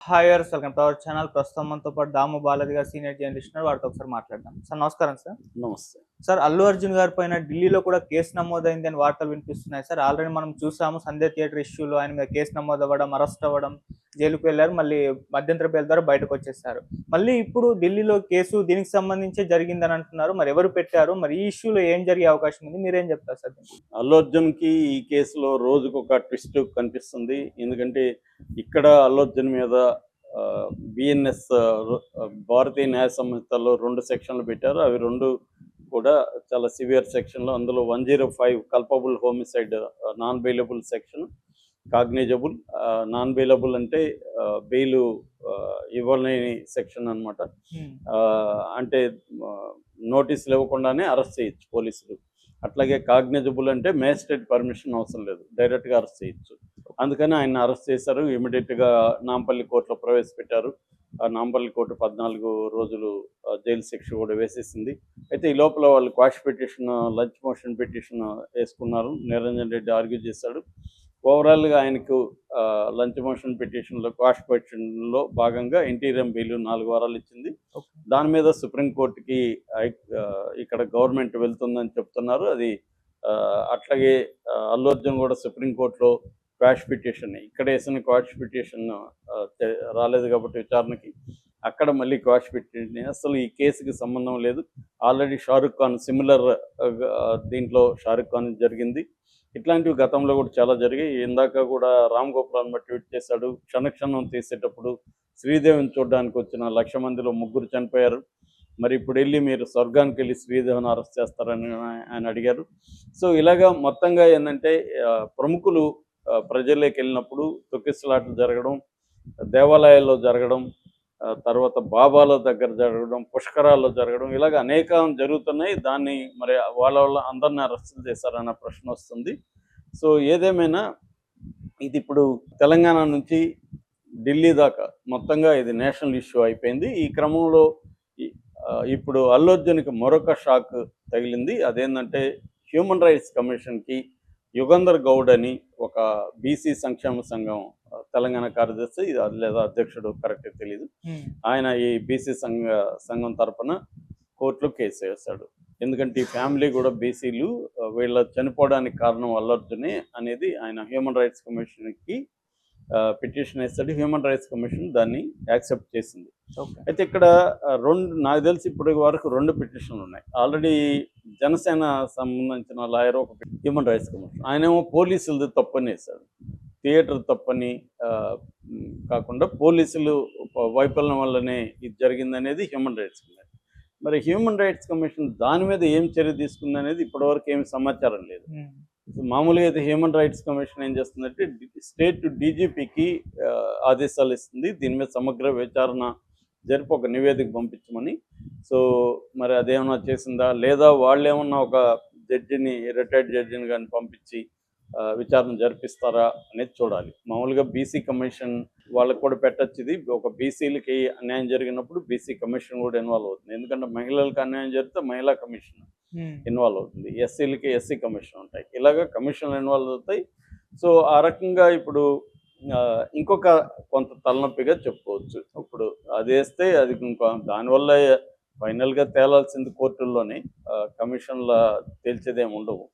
Hi viewers, welcome to our channel. ప్రస్తుతం మనతో పాటు దాము బాలాజీ గారు సీనియర్ జర్నలిస్ట్ ఉన్నారు. వారితో ఒకసారి మాట్లాడదాం. సార్ నమస్కారం సార్. నమస్తే. సార్, అల్లు అర్జున్ గారి పైన ఢిల్లీలో కూడా కేసు నమోదైంది అని వార్తలు వినిపిస్తున్నాయి సార్. ఆల్రెడీ మనం చూసాము సంధ్య థియేటర్ ఇష్యూలో ఆయన మీద కేసు నమోదు అవ్వడం, అరెస్ట్ అవ్వడం, జైలుకు వెళ్ళారు. మళ్ళీ మధ్యంతర బెయిల్ ద్వారా బయటకు వచ్చేసారు. మళ్ళీ ఇప్పుడు ఢిల్లీలో కేసు దీనికి సంబంధించే జరిగిందని అంటున్నారు. మరి ఎవరు పెట్టారు? మరి ఈ ఇష్యూలో ఏం జరిగే అవకాశం ఉంది? మీరేం చెప్తారు సార్? అల్లు అర్జున్ కి ఈ కేసులో రోజుకు ఒక ట్విస్ట్ కనిపిస్తుంది. ఎందుకంటే ఇక్కడ అల్లు అర్జున్ మీద బిఎన్ఎస్ భారతీయ న్యాయ సంహితలో 2 సెక్షన్లు పెట్టారు. అవి 2 కూడా చాలా సివియర్ సెక్షన్లు. అందులో 105 culpable homicide non bailable section, cognisable non bailable అంటే బెయిల్ ఇవ్వలేని సెక్షన్ అనమాట. అంటే నోటీసులు ఇవ్వకుండానే అరెస్ట్ చేయొచ్చు పోలీసులు. అట్లాగే కాగ్నిజబుల్ అంటే మేజిస్ట్రేట్ పర్మిషన్ అవసరం లేదు, డైరెక్ట్గా అరెస్ట్ చేయొచ్చు. అందుకని ఆయన అరెస్ట్ చేశారు. ఇమీడియట్గా నాంపల్లి కోర్టులో ప్రవేశపెట్టారు. ఆ నాంపల్లి కోర్టు 14 రోజులు జైలు శిక్ష కూడా వేసేసింది. అయితే ఈ లోపల వాళ్ళు quash petition, lunch motion petition వేసుకున్నారు. నిరంజన్ రెడ్డి ఆర్గ్యూ చేశాడు. ఓవరాల్గా ఆయనకు లంచ్ మోషన్ పిటిషన్లో క్వాష్ పిటిషన్లో భాగంగా ఇంటీరియం బెయిల్ 4 వారాలు ఇచ్చింది. దాని మీద సుప్రీంకోర్టుకి ఇక్కడ గవర్నమెంట్ వెళ్తుందని చెప్తున్నారు. అది అట్లాగే అల్లు అర్జున్ కూడా సుప్రీంకోర్టులో క్వాష్ పిటిషన్, ఇక్కడ వేసిన క్వాష్ పిటిషన్ రాలేదు కాబట్టి విచారణకి, అక్కడ మళ్ళీ క్వాష్ పిటిషన్. అసలు ఈ కేసుకి సంబంధం లేదు. ఆల్రెడీ షారుఖ్ ఖాన్ సిమిలర్ దీంట్లో షారుఖ్ ఖాన్ జరిగింది. ఇట్లాంటివి గతంలో కూడా చాలా జరిగాయి. ఇందాక కూడా రామ్ గోపాల్ ట్వీట్ చేశాడు, క్షణక్షణం తీసేటప్పుడు శ్రీదేవిని చూడడానికి వచ్చిన 1,00,000 మందిలో 3 చనిపోయారు. మరి ఇప్పుడు వెళ్ళి మీరు స్వర్గానికి వెళ్ళి శ్రీదేవిని అరెస్ట్ చేస్తారని ఆయన అడిగారు. సో ఇలాగా మొత్తంగా ఏంటంటే ప్రముఖులు ప్రజల్లోకి వెళ్ళినప్పుడు తొక్కిసలాటలు జరగడం, దేవాలయాల్లో జరగడం, తర్వాత బాబాల దగ్గర జరగడం, పుష్కరాల్లో జరగడం, ఇలాగ అనేకం జరుగుతున్నాయి. దాన్ని మరి వాళ్ళ అందరిని అరెస్ట్ చేశారన్న ప్రశ్న వస్తుంది. సో ఏదేమైనా ఇది ఇప్పుడు తెలంగాణ నుంచి ఢిల్లీ దాకా మొత్తంగా ఇది నేషనల్ ఇష్యూ అయిపోయింది. ఈ క్రమంలో ఇప్పుడు అల్లు అర్జున్కి మరొక షాక్ తగిలింది. అదేంటంటే హ్యూమన్ రైట్స్ కమిషన్కి యుగంధర్ గౌడ్ అని ఒక బీసీ సంక్షేమ సంఘం తెలంగాణ కార్యదర్శి లేదా అధ్యక్షుడు కరెక్ట్గా తెలియదు, ఆయన ఈ బీసీ సంఘం తరపున కోర్టులో కేసు వేశాడు. ఎందుకంటే ఈ ఫ్యామిలీ కూడా బీసీలు, వీళ్ళ చనిపోవడానికి కారణం అల్లు అర్జునే అనేది ఆయన హ్యూమన్ రైట్స్ కమిషన్కి పిటిషన్ వేస్తాడు. హ్యూమన్ రైట్స్ కమిషన్ దాన్ని యాక్సెప్ట్ చేసింది. అయితే ఇక్కడ నాకు తెలిసి ఇప్పటి వరకు 2 పిటిషన్లు ఉన్నాయి. ఆల్రెడీ జనసేన సంబంధించిన లాయర్ ఒక హ్యూమన్ రైట్స్ కమిషన్, ఆయనేమో పోలీసులది తప్పని వేశాడు. థియేటర్ తప్పని కాకుండా పోలీసులు వైఫల్యం వల్లనే ఇది జరిగిందనేది హ్యూమన్ రైట్స్ కమిషన్. మరి హ్యూమన్ రైట్స్ కమిషన్ దాని మీద ఏం చర్య తీసుకుంది అనేది ఇప్పటివరకు ఏమి సమాచారం లేదు. మామూలుగా అయితే హ్యూమన్ రైట్స్ కమిషన్ ఏం చేస్తుందంటే స్టేట్ డీజీపీకి ఆదేశాలు ఇస్తుంది, దీని మీద సమగ్ర విచారణ జరిపి ఒక నివేదిక పంపించమని. సో మరి అదేమన్నా చేసిందా లేదా వాళ్ళు ఏమన్నా ఒక జడ్జిని, రిటైర్డ్ జడ్జిని కానీ పంపించి విచారణ జరిపిస్తారా అనేది చూడాలి. మామూలుగా బీసీ కమిషన్ వాళ్ళకు కూడా పెట్టచ్చు. ఇది ఒక బీసీలకి అన్యాయం జరిగినప్పుడు బీసీ కమిషన్ కూడా ఇన్వాల్వ్ అవుతుంది. ఎందుకంటే మహిళలకు అన్యాయం జరిగితే మహిళా కమిషన్ ఇన్వాల్వ్ అవుతుంది, ఎస్సీలకి ఎస్సీ కమిషన్ ఉంటాయి, ఇలాగ కమిషన్లు ఇన్వాల్వ్ అవుతాయి. సో ఆ రకంగా ఇప్పుడు ఇంకొక కొంత తలనొప్పిగా చెప్పుకోవచ్చు. ఇప్పుడు అది వేస్తే అది ఇంకో దానివల్ల ఫైనల్గా తేలాల్సింది కోర్టుల్లోనే, కమిషన్ల తేల్చేదేమి ఉండవు.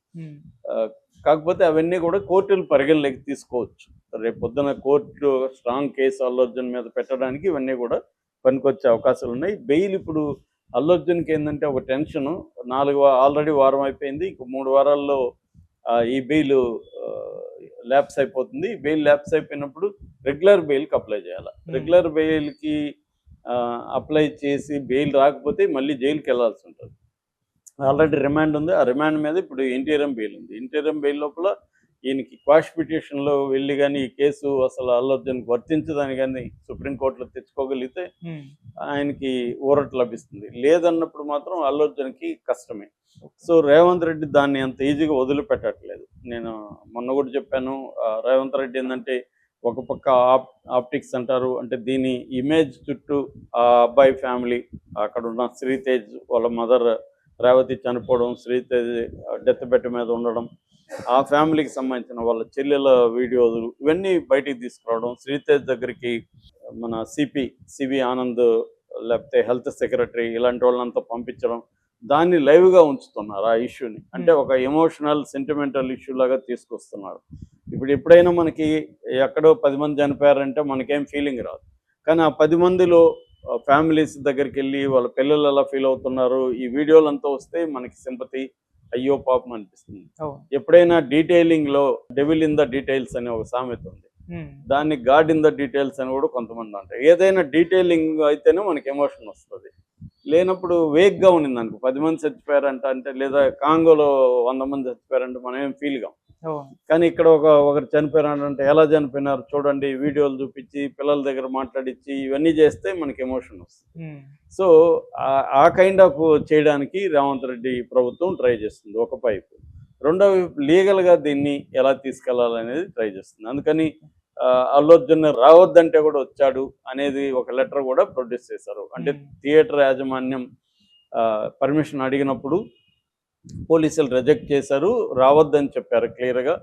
కాకపోతే అవన్నీ కూడా కోర్టులు పరిగణలోకి తీసుకోవచ్చు. రేపు పొద్దున court strong case Allu Arjun మీద పెట్టడానికి ఇవన్నీ కూడా పనికొచ్చే అవకాశాలు ఉన్నాయి. బెయిల్ ఇప్పుడు అల్లు అర్జున్కి ఏంటంటే ఒక టెన్షను, ఆల్రెడీ వారం అయిపోయింది, ఇంకో 3 వారాల్లో ఈ బెయిల్ ల్యాప్స్ అయిపోతుంది. బెయిల్ ల్యాప్స్ అయిపోయినప్పుడు రెగ్యులర్ బెయిల్కి అప్లై చేయాలి. రెగ్యులర్ బెయిల్కి అప్లై చేసి బెయిల్ రాకపోతే మళ్ళీ జైలుకి వెళ్ళాల్సి ఉంటుంది. ఆల్రెడీ రిమాండ్ ఉంది, ఆ రిమాండ్ మీద ఇప్పుడు ఇంటీరియం బెయిల్ ఉంది. ఇంటీరియం బెయిల్ లోపల ఈయనకి క్వాష్ పిటిషన్లో వెళ్ళి కానీ ఈ కేసు అసలు అల్లు అర్జున్కి వర్తించదని కానీ సుప్రీంకోర్టులో తెచ్చుకోగలిగితే ఆయనకి ఊరట లభిస్తుంది. లేదన్నప్పుడు మాత్రం అల్లు అర్జున్కి కష్టమే. సో రేవంత్ రెడ్డి దాన్ని అంత ఈజీగా వదిలిపెట్టట్లేదు. నేను మొన్న కూడా చెప్పాను, రేవంత్ రెడ్డి ఏంటంటే ఒక పక్క ఆప్టిక్స్ అంటారు, అంటే దీని ఇమేజ్ చుట్టూ ఆ అబ్బాయి ఫ్యామిలీ, అక్కడ ఉన్న శ్రీతేజ్ వాళ్ళ మదర్ రేవతి చనిపోవడం, శ్రీతేజ్ డెత్ బెడ్ మీద ఉండడం, ఆ ఫ్యామిలీకి సంబంధించిన వాళ్ళ చెల్లెల వీడియోలు ఇవన్నీ బయటికి తీసుకురావడం, శ్రీతేజ్ దగ్గరికి మన సివి ఆనంద్ లేకపోతే హెల్త్ సెక్రటరీ ఇలాంటి వాళ్ళంతా పంపించడం, దాన్ని లైవ్గా ఉంచుతున్నారు ఆ ఇష్యూని. అంటే ఒక ఎమోషనల్ సెంటిమెంటల్ ఇష్యూ లాగా తీసుకొస్తున్నారు. ఇప్పుడు ఎప్పుడైనా మనకి ఎక్కడో 10 మంది చనిపోయారంటే మనకేం ఫీలింగ్ రాదు. కానీ ఆ 10 మందిలో ఫ్యామిలీస్ దగ్గరికి వెళ్ళి వాళ్ళ పిల్లలు ఎలా ఫీల్ అవుతున్నారు, ఈ వీడియోలంతా వస్తే మనకి సింపతి, అయ్యో పాపం అనిపిస్తుంది. అవును. ఎప్పుడైనా డీటెయిలింగ్లో డెవిల్ ఇన్ ద డీటెయిల్స్ అనే ఒక సామెత ఉంది. దాన్ని గాడ్ ఇన్ ద డీటెయిల్స్ అని కూడా కొంతమంది అంటారు. ఏదైనా డీటెయిలింగ్ అయితేనే మనకి ఎమోషన్ వస్తుంది. లేనప్పుడు వేగ్గా ఉండింది అనుకో, 10 మంది చచ్చిపోయారంట అంటే, లేదా కాంగోలో 100 మంది చచ్చిపోయారంటే మనం ఏం ఫీల్ కాం. అవును. కానీ ఇక్కడ ఒకరు చనిపోయారంటే ఎలా చనిపోయినారు చూడండి, వీడియోలు చూపించి పిల్లల దగ్గర మాట్లాడించి ఇవన్నీ చేస్తే మనకి ఎమోషన్ వస్తుంది. సో ఆ కైండ్ ఆఫ్ చేయడానికి రేవంత్ రెడ్డి ప్రభుత్వం ట్రై చేస్తుంది ఒక వైపు. రెండవ వైపు లీగల్గా దీన్ని ఎలా తీసుకెళ్లాలనేది ట్రై చేస్తుంది. అందుకని అల్లు అర్జున్ రావద్దంటే కూడా వచ్చాడు అనేది ఒక లెటర్ కూడా ప్రొడ్యూస్ చేశారు. అంటే థియేటర్ యాజమాన్యం పర్మిషన్ అడిగినప్పుడు పోలీసులు రిజెక్ట్ చేశారు, రావద్దని చెప్పారు క్లియర్గా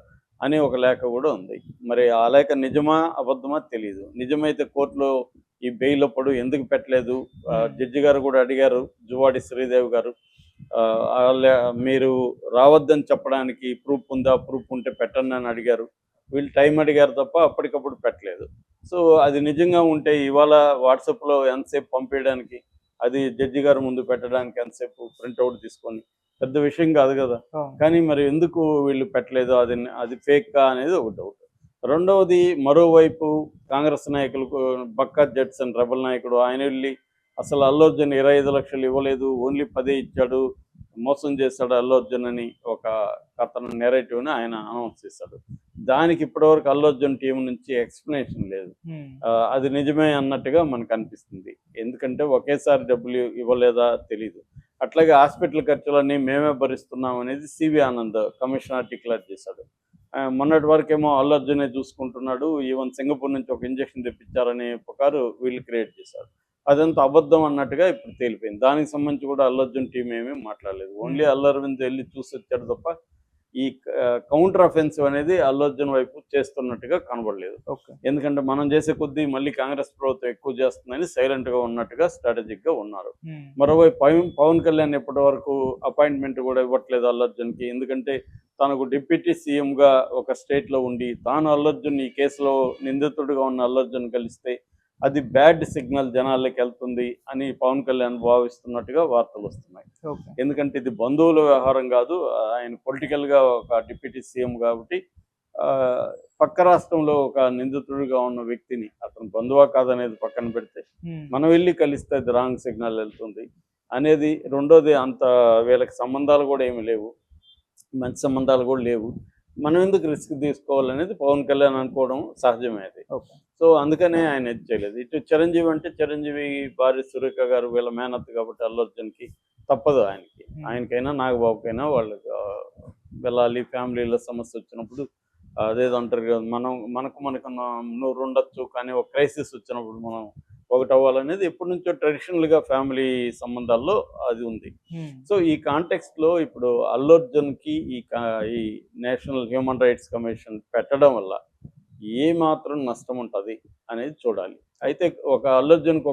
అని ఒక లేఖ కూడా ఉంది. మరి ఆ లేఖ నిజమా అబద్ధమా తెలియదు. నిజమైతే కోర్టులో ఈ బెయిల్ అప్పుడు ఎందుకు పెట్టలేదు, జడ్జి గారు కూడా అడిగారు, జువాడి శ్రీదేవి గారు, మీరు రావద్దని చెప్పడానికి ప్రూఫ్ ఉందా, ప్రూఫ్ ఉంటే పెట్టండి అని అడిగారు. వీళ్ళు టైం అడిగారు తప్ప అప్పటికప్పుడు పెట్టలేదు. సో అది నిజంగా ఉంటే ఇవాళ వాట్సాప్లో ఎంతసేపు పంపించడానికి, అది జడ్జి గారు ముందు పెట్టడానికి ఎంతసేపు ప్రింట్అవుట్ తీసుకొని, పెద్ద విషయం కాదు కదా. కానీ మరి ఎందుకు వీళ్ళు పెట్టలేదు, అది ఫేక్ అనేది ఒక డౌట్. రెండవది, మరోవైపు కాంగ్రెస్ నాయకులకు బక్కా జడ్సన్ రెబల్ నాయకుడు ఆయన వెళ్ళి అసలు అల్లు అర్జున్ 25 లక్షలు ఇవ్వలేదు, ఓన్లీ 10 ఇచ్చాడు, మోసం చేశాడు అల్లు అర్జున్ అని ఒక అతను నెరేటివ్ని ఆయన అనౌన్స్ చేశాడు. దానికి ఇప్పటివరకు అల్లు అర్జున్ టీం నుంచి ఎక్స్ప్లెనేషన్ లేదు. అది నిజమే అన్నట్టుగా మనకు అనిపిస్తుంది. ఎందుకంటే ఒకేసారి డబ్బులు ఇవ్వలేదా తెలీదు. అట్లాగే హాస్పిటల్ ఖర్చులన్నీ మేమే భరిస్తున్నాం అనేది సివి ఆనంద్ కమిషనర్ డిక్లేర్ చేశాడు. మొన్నటి వరకేమో అల్లు అర్జునే చూసుకుంటున్నాడు, ఈవెన్ సింగపూర్ నుంచి ఒక ఇంజక్షన్ తెప్పించారనే పుకారు వీళ్ళు క్రియేట్ చేశారు. అదంతా అబద్ధం అన్నట్టుగా ఇప్పుడు తేలిపోయింది. దానికి సంబంధించి కూడా అల్లు అర్జున్ టీం ఏమీ మాట్లాడలేదు. ఓన్లీ అల్లు అరవింద్ వెళ్ళి చూసి వచ్చాడు తప్ప ఈ కౌంటర్ అఫెన్సివ్ అనేది అల్లు అర్జున్ వైపు చేస్తున్నట్టుగా కనబడలేదు. ఎందుకంటే మనం చేసే కొద్దీ మళ్ళీ కాంగ్రెస్ ప్రభుత్వం ఎక్కువ చేస్తుందని సైలెంట్గా ఉన్నట్టుగా స్ట్రాటజిక్గా ఉన్నారు. మరోవైపు పవన్ కళ్యాణ్ ఇప్పటి వరకు అపాయింట్మెంట్ కూడా ఇవ్వట్లేదు అల్లు అర్జున్కి. ఎందుకంటే తనకు డిప్యూటీ సీఎంగా ఒక స్టేట్లో ఉండి తాను అల్లు అర్జున్ ఈ కేసులో నిందితుడిగా ఉన్న అల్లు అర్జున్ కలిస్తే అది బ్యాడ్ సిగ్నల్ జనాల్లోకి వెళ్తుంది అని పవన్ కళ్యాణ్ భావిస్తున్నట్టుగా వార్తలు వస్తున్నాయి. ఎందుకంటే ఇది బంధువుల వ్యవహారం కాదు, ఆయన పొలిటికల్గా ఒక డిప్యూటీ సీఎం కాబట్టి పక్క రాష్ట్రంలో ఒక నిందితుడిగా ఉన్న వ్యక్తిని అతను బంధువా కాదనేది పక్కన పెడితే మనం వెళ్ళి కలిస్తే అది రాంగ్ సిగ్నల్ వెళ్తుంది అనేది. రెండోది, అంత వీళ్ళకి సంబంధాలు కూడా ఏమి లేవు, మంచి సంబంధాలు కూడా లేవు, మనం ఎందుకు రిస్క్ తీసుకోవాలనేది పవన్ కళ్యాణ్ అనుకోవడం సహజమే అది. సో అందుకనే ఆయన ఇది చేయలేదు. ఇటు చిరంజీవి అంటే చిరంజీవి భార్య సురేఖ గారు వీళ్ళ మేనత్ కాబట్టి అల్లు అర్జున్కి తప్పదు. ఆయనకైనా నాగబాబుకైనా వాళ్ళకి వెళ్ళాలి. ఫ్యామిలీలో సమస్య వచ్చినప్పుడు అదేదో అంటారు కదా, మనకు నూరు ఉండొచ్చు కానీ ఒక క్రైసిస్ వచ్చినప్పుడు మనం ఒకటి అవ్వాలనేది ఎప్పటి నుంచో ట్రెడిషనల్గా ఫ్యామిలీ సంబంధాల్లో అది ఉంది. సో ఈ కాంటెక్స్ట్లో ఇప్పుడు అల్లు అర్జున్కి ఈ నేషనల్ హ్యూమన్ రైట్స్ కమిషన్ పెట్టడం వల్ల ఏ మాత్రం నష్టం ఉంటుంది అనేది చూడాలి. అయితే ఒక అల్లు అర్జున్కి